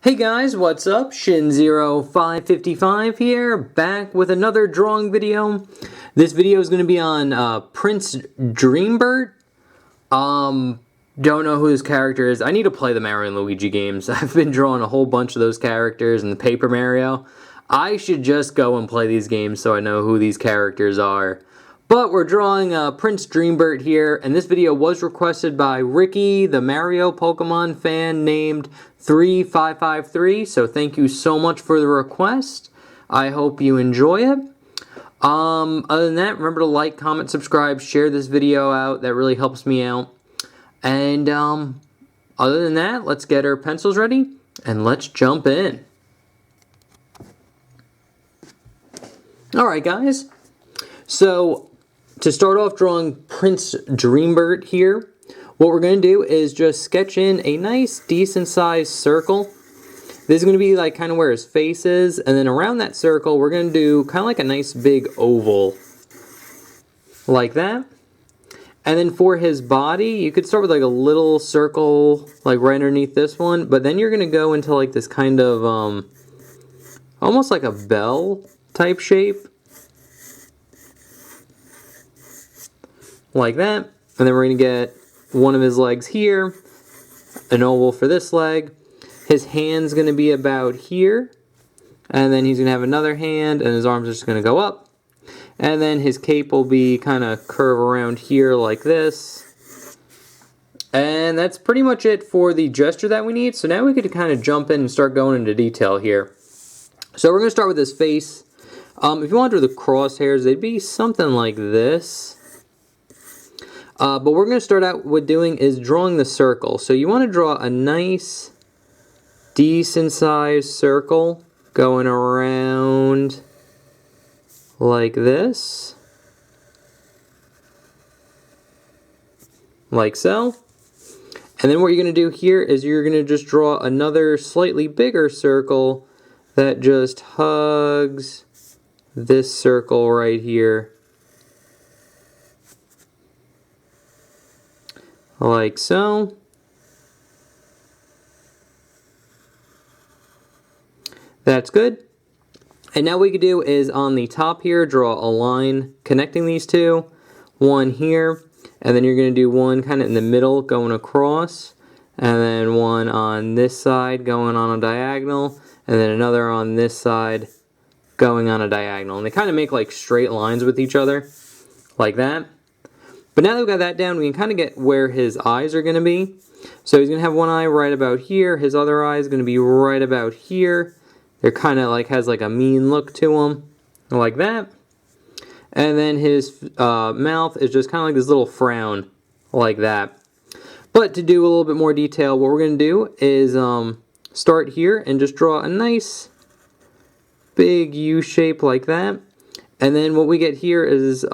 Hey guys, what's up? Shin0555 here, back with another drawing video. This video is going to be on Prince Dreambert. Don't know who his character is. I need to play the Mario and Luigi games. I've been drawing a whole bunch of those characters in the Paper Mario. I should just go and play these games so I know who these characters are. But we're drawing Prince Dreambert here, and this video was requested by Ricky, the Mario Pokemon fan named 3553, so thank you so much for the request. I hope you enjoy it. Other than that, remember to like, comment, subscribe, share this video out. That really helps me out. And other than that, let's get our pencils ready, and let's jump in. Alright guys, so to start off drawing Prince Dreambert here, what we're going to do is just sketch in a nice decent sized circle. This is going to be like kind of where his face is, and then around that circle we're going to do kind of like a nice big oval like that. And then for his body, you could start with like a little circle like right underneath this one, but then you're going to go into like this kind of almost like a bell type shape like that. And then we're going to get one of his legs here, an oval for this leg. His hand's going to be about here, and then he's going to have another hand, and his arms are just going to go up. And then his cape will be kind of curve around here like this. And that's pretty much it for the gesture that we need. So now we could kind of jump in and start going into detail here. So we're going to start with his face. If you want to do the crosshairs, they'd be something like this. But what we're going to start out with doing is drawing the circle. So you want to draw a nice, decent sized circle going around like this. Like so. And then what you're going to do here is you're going to just draw another slightly bigger circle that just hugs this circle right here. Like so. That's good. And now what we could do is on the top here, draw a line connecting these two. One here, and then you're going to do one kind of in the middle going across, and then one on this side going on a diagonal, and then another on this side going on a diagonal. And they kind of make like straight lines with each other, like that. But now that we've got that down, we can kind of get where his eyes are going to be. So he's going to have one eye right about here. His other eye is going to be right about here. They're kind of like, has like a mean look to him, like that. And then his mouth is just kind of like this little frown, like that. But to do a little bit more detail, what we're going to do is start here and just draw a nice big U shape like that. And then what we get here is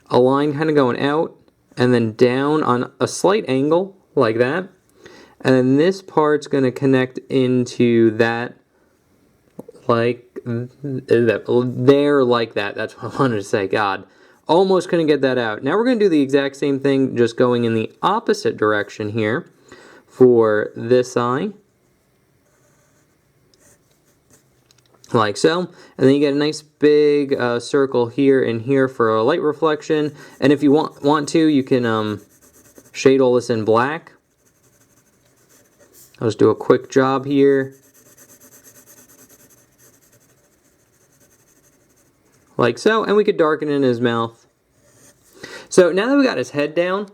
a line kind of going out and then down on a slight angle like that, and then this part's going to connect into that like there like that. That's what I wanted to say. God, almost couldn't get that out. Now we're going to do the exact same thing, just going in the opposite direction here for this eye. Like so, and then you get a nice big circle here and here for a light reflection. And if you want to, you can shade all this in black. I'll just do a quick job here, like so, and we could darken in his mouth. So now that we got his head down,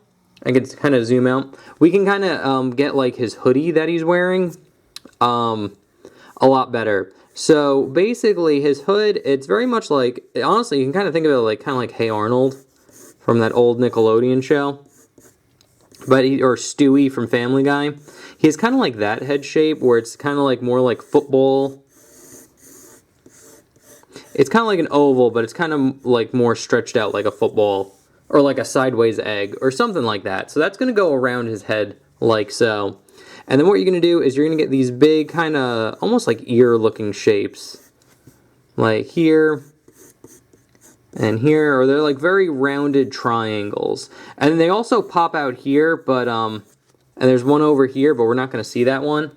I can kind of zoom out. We can kind of get like his hoodie that he's wearing a lot better. So basically his hood, it's very much like, honestly you can kind of think of it like kind of like Hey Arnold from that old Nickelodeon show. But or Stewie from Family Guy. He has kind of like that head shape where it's kind of like more like football. It's kind of like an oval, but it's kind of like more stretched out like a football or like a sideways egg or something like that. So that's going to go around his head like so. And then what you're going to do is you're going to get these big kind of almost like ear looking shapes. Like here and here, or they're like very rounded triangles. And they also pop out here, but and there's one over here, but we're not going to see that one.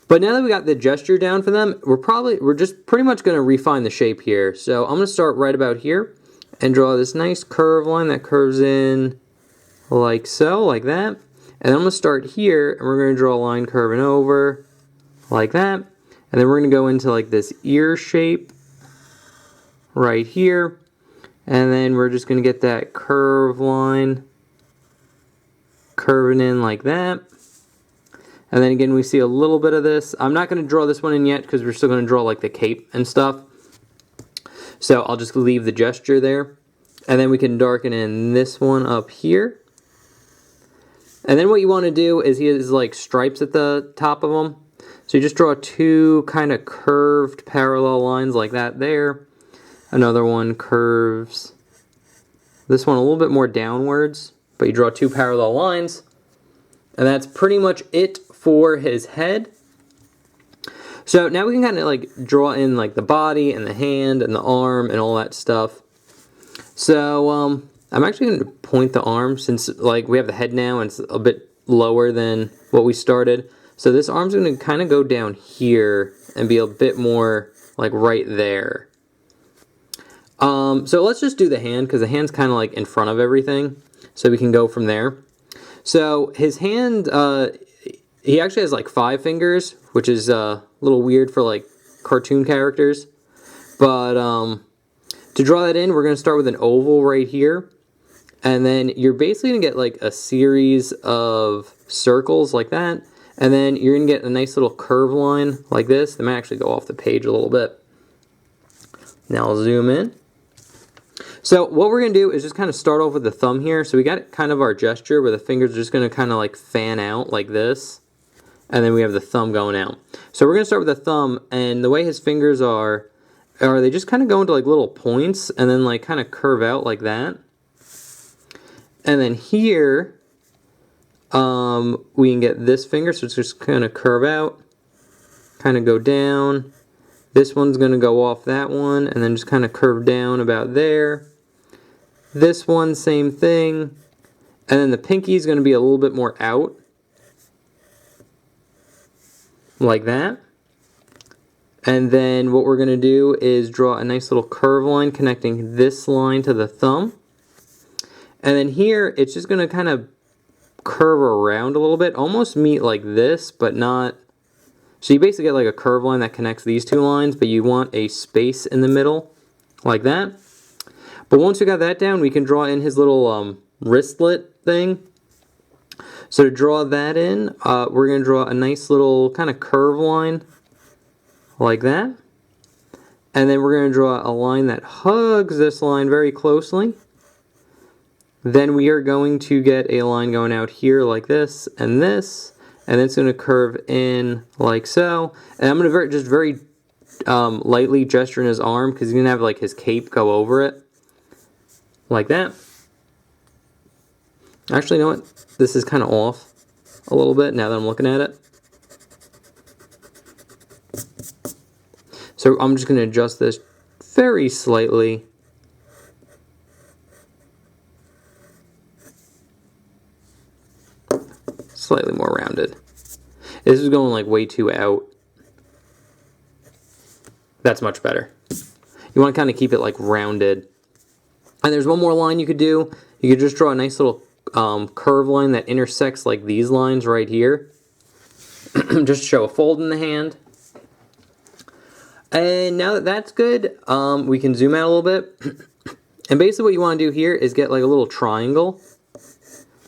But now that we got the gesture down for them, we're just pretty much going to refine the shape here. So I'm going to start right about here and draw this nice curve line that curves in like so, like that. And I'm going to start here, and we're going to draw a line curving over like that. And then we're going to go into like this ear shape right here. And then we're just going to get that curve line curving in like that. And then again, we see a little bit of this. I'm not going to draw this one in yet because we're still going to draw like the cape and stuff. So I'll just leave the gesture there. And then we can darken in this one up here. And then what you want to do is he has like stripes at the top of them. So you just draw two kind of curved parallel lines like that there. Another one curves this one a little bit more downwards, but you draw two parallel lines. And that's pretty much it for his head. So now we can kind of like draw in like the body and the hand and the arm and all that stuff. So I'm actually going to point the arm since like we have the head now and it's a bit lower than what we started. So this arm's going to kind of go down here and be a bit more like right there. So let's just do the hand because the hand's kind of like in front of everything. So we can go from there. So his hand, he actually has like 5 fingers, which is a little weird for like cartoon characters. But to draw that in, we're going to start with an oval right here. And then you're basically going to get like a series of circles like that. And then you're going to get a nice little curve line like this. They might actually go off the page a little bit. Now I'll zoom in. So what we're going to do is just kind of start off with the thumb here. So we got kind of our gesture where the fingers are just going to kind of like fan out like this. And then we have the thumb going out. So we're going to start with the thumb, and the way his fingers are they just kind of go into like little points and then like kind of curve out like that. And then here we can get this finger, so it's just kind of curve out, kind of go down. This one's going to go off that one and then just kind of curve down about there. This one, same thing. And then the pinky is going to be a little bit more out. Like that. And then what we're going to do is draw a nice little curve line connecting this line to the thumb. And then here, it's just going to kind of curve around a little bit. Almost meet like this, but not... So you basically get like a curve line that connects these two lines, but you want a space in the middle, like that. But once we got that down, we can draw in his little wristlet thing. So to draw that in, we're going to draw a nice little kind of curve line, like that. And then we're going to draw a line that hugs this line very closely. Then we are going to get a line going out here like this, and this. And then it's going to curve in like so. And I'm going to just very lightly gesture in his arm because he's going to have like his cape go over it. Like that. Actually, you know what? This is kind of off a little bit now that I'm looking at it. So I'm just going to adjust this very slightly. Slightly more rounded. This is going like way too out. That's much better. You want to kind of keep it like rounded. And there's one more line you could do. You could just draw a nice little curve line that intersects like these lines right here. Just show a fold in the hand. And now that that's good, we can zoom out a little bit. And basically what you want to do here is get like a little triangle.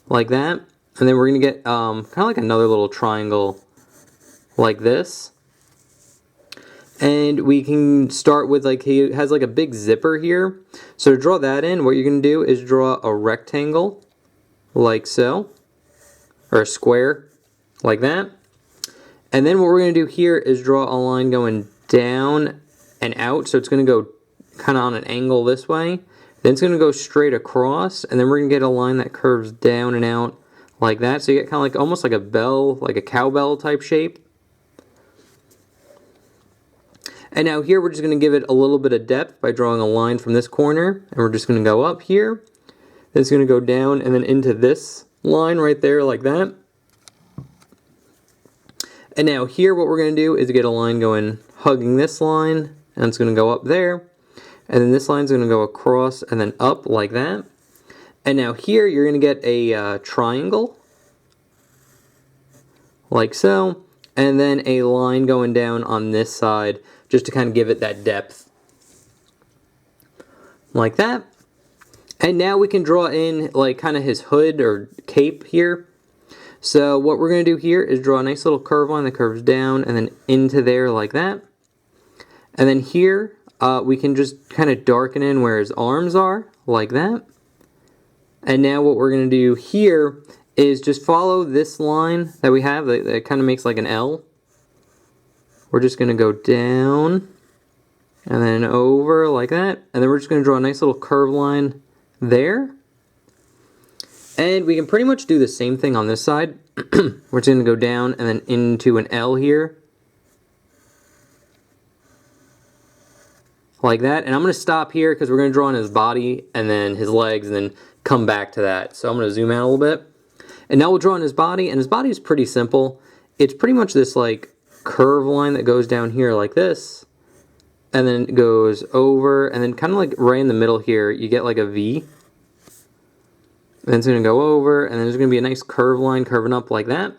Like that. And then we're going to get kind of like another little triangle like this. And we can start with like, he has like a big zipper here. So to draw that in, what you're going to do is draw a rectangle like so. Or a square like that. And then what we're going to do here is draw a line going down and out. So it's going to go kind of on an angle this way. Then it's going to go straight across. And then we're going to get a line that curves down and out. Like that, so you get kind of like almost like a bell, like a cowbell type shape. And now here we're just going to give it a little bit of depth by drawing a line from this corner. And we're just going to go up here. Then it's going to go down and then into this line right there like that. And now here what we're going to do is get a line going, hugging this line, and it's going to go up there. And then this line's going to go across and then up like that. And now here you're going to get a triangle, like so. And then a line going down on this side, just to kind of give it that depth. Like that. And now we can draw in like kind of his hood or cape here. So what we're going to do here is draw a nice little curve line that curves down and then into there like that. And then here we can just kind of darken in where his arms are like that. And now what we're going to do here is just follow this line that we have that kind of makes like an L. We're just going to go down and then over like that. And then we're just going to draw a nice little curve line there. And we can pretty much do the same thing on this side. We're just going to go down and then into an L here. Like that. And I'm going to stop here because we're going to draw on his body and then his legs and then come back to that. So I'm going to zoom out a little bit. And now we'll draw on his body. And his body is pretty simple. It's pretty much this like curve line that goes down here like this. And then it goes over. And then kind of like right in the middle here, you get like a V. And it's going to go over, and then there's going to be a nice curve line curving up like that.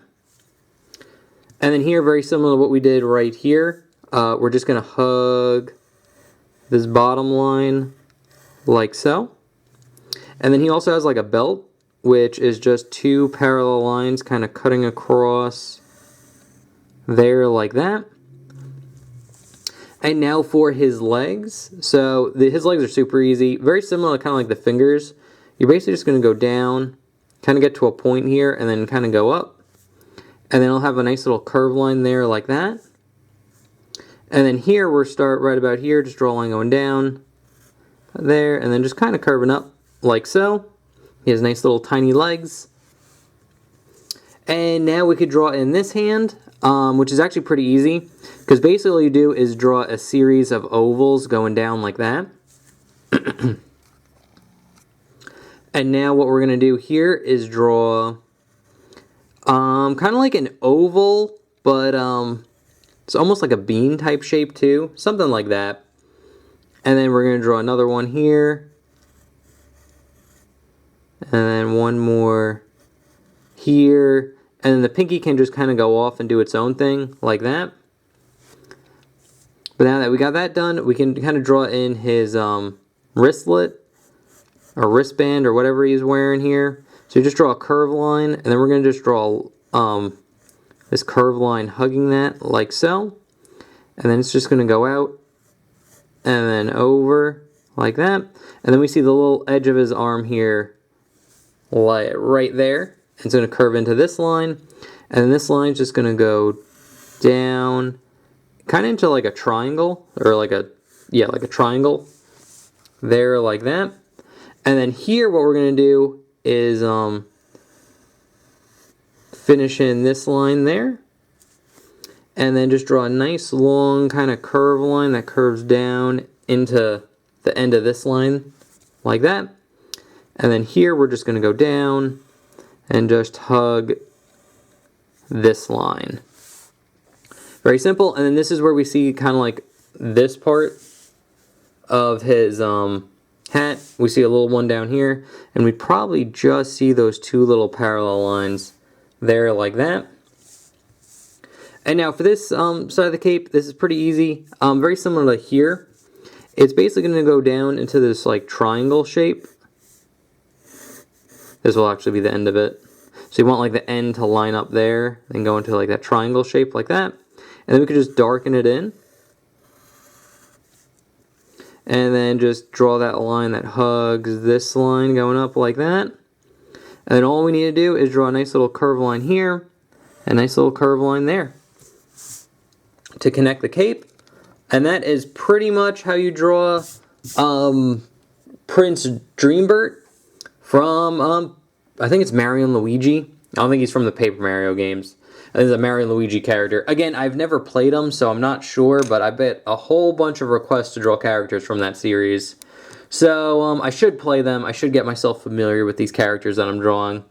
And then here, very similar to what we did right here, we're just going to hug this bottom line like so. And then he also has like a belt, which is just two parallel lines kind of cutting across there like that. And now for his legs. So his legs are super easy, very similar to kind of like the fingers. You're basically just going to go down, kind of get to a point here, and then kind of go up. And then it'll have a nice little curve line there like that. And then here, we'll start right about here, just draw a line going down, there, and then just kind of curving up like so. He has nice little tiny legs. And now we could draw in this hand, which is actually pretty easy. Because basically all you do is draw a series of ovals going down like that. And now what we're going to do here is draw kind of like an oval, but it's almost like a bean type shape too. Something like that. And then we're going to draw another one here. And then one more here. And then the pinky can just kind of go off and do its own thing like that. But now that we got that done, we can kind of draw in his wristlet. Or wristband or whatever he's wearing here. So you just draw a curve line, and then we're going to just draw this curve line hugging that like so. And then it's just going to go out and then over like that. And then we see the little edge of his arm here like right there. It's going to curve into this line. And then this line is just going to go down kind of into like a triangle or like a triangle there like that. And then here what we're going to do is finish in this line there. And then just draw a nice long kind of curve line that curves down into the end of this line like that. And then here we're just going to go down and just hug this line. Very simple. And then this is where we see kind of like this part of his hat. We see a little one down here, and we probably just see those two little parallel lines there like that. And now for this side of the cape, this is pretty easy. Very similar to here. It's basically going to go down into this like triangle shape. This will actually be the end of it. So you want like the end to line up there, then go into like that triangle shape like that. And then we could just darken it in. And then just draw that line that hugs this line going up like that. And then all we need to do is draw a nice little curve line here. A nice little curve line there. To connect the cape. And that is pretty much how you draw Prince Dreambert from, I think it's Mario and Luigi. I don't think he's from the Paper Mario games. I think he's a Mario and Luigi character. Again, I've never played them, so I'm not sure, but I bet a whole bunch of requests to draw characters from that series. So I should play them. I should get myself familiar with these characters that I'm drawing.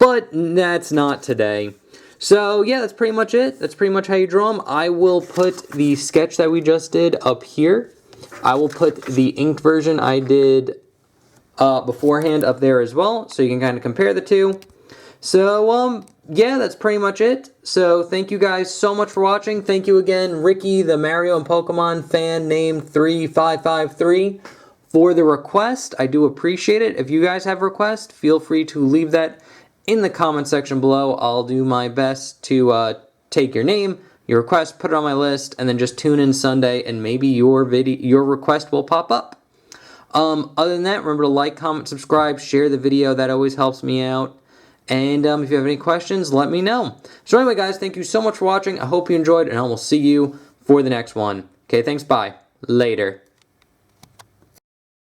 But that's not today. So yeah, that's pretty much it. That's pretty much how you draw them. I will put the sketch that we just did up here. I will put the inked version I did beforehand up there as well, so you can kind of compare the two. So yeah, that's pretty much it. So thank you guys so much for watching. Thank you again, Ricky, the Mario and Pokemon fan named 3553, for the request. I do appreciate it. If you guys have requests, feel free to leave that in the comment section below. I'll do my best to take your name, your request, put it on my list, and then just tune in Sunday, and maybe your request will pop up. Other than that, remember to like, comment, subscribe, share the video. That always helps me out. And if you have any questions, let me know. So anyway, guys, thank you so much for watching. I hope you enjoyed, and I will see you for the next one. Okay, thanks, bye. Later.